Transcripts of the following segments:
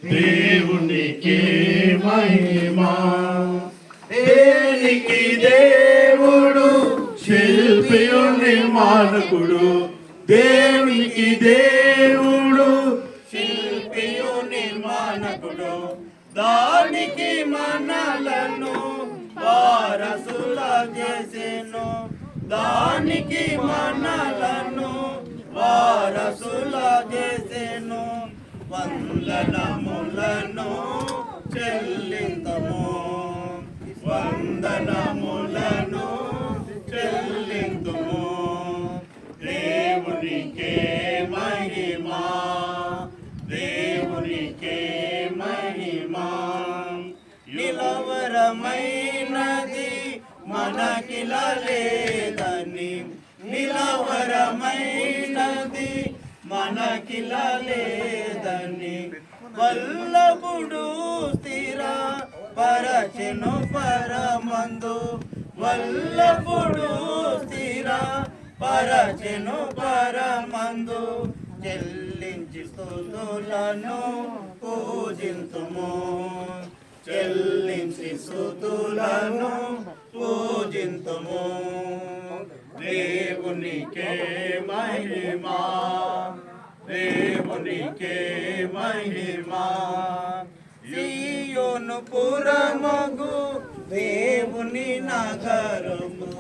దేవునికి మహిమా. దేనికి దేవుడు శిల్పియు నిర్మాణకుడు, దేవునికి దేవుడు శిల్పియు నిర్మాణకుడు. దానికి మనలను వారసుల చేసెను, దానికి మనలను వారసుల చేసెను. వందనములను చెల్లింతము, వందనములను చెల్లింతుము. దేవునికే మహిమా, దేవునికే మహిమా. నిలవరమైనది మనకిల లేదని, నిలవరమైనది మనకిల లేదని. వల్లభుడు స్థిర పరచెను పరమందు, వల్లభుడు స్థిర పరచెను పరమందు. చెల్లించి స్తుతులను పూజింతుము, చెల్లించి స్తుతులను పూజింతుము. దేవునికే మహిమా, దేవునికే మహిమా. సియోను పురమగు దేవుని నగరము,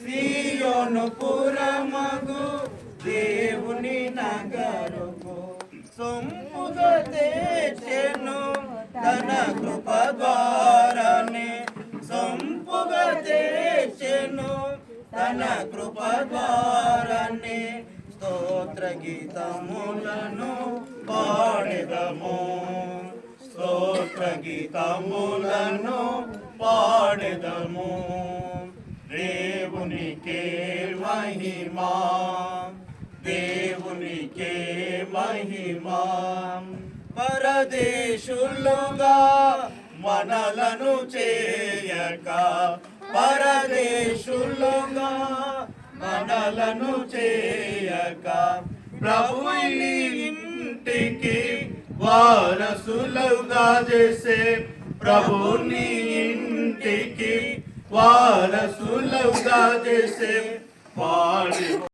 సియోను పురమగు దేవుని నగరము. సొంపుగా తెచ్చెను తన కృప ద్వారానే, సొంపుగా తెచ్చెను తన కృప ద్వారానే. స్తోత్ర గీతములను పాడెదము, స్తోత్ర గీతములను పాడెదము. దేవునికే మహిమా, దేవునికే మహిమా. పరదేశులుగా మనలను చేయక, పరదేశులుగా మనలను చేయక. ప్రభుని ఇంటికి వారసులుగా చేసే, ప్రభుని ఇంటికి వారసులుగా చేసే. పాడి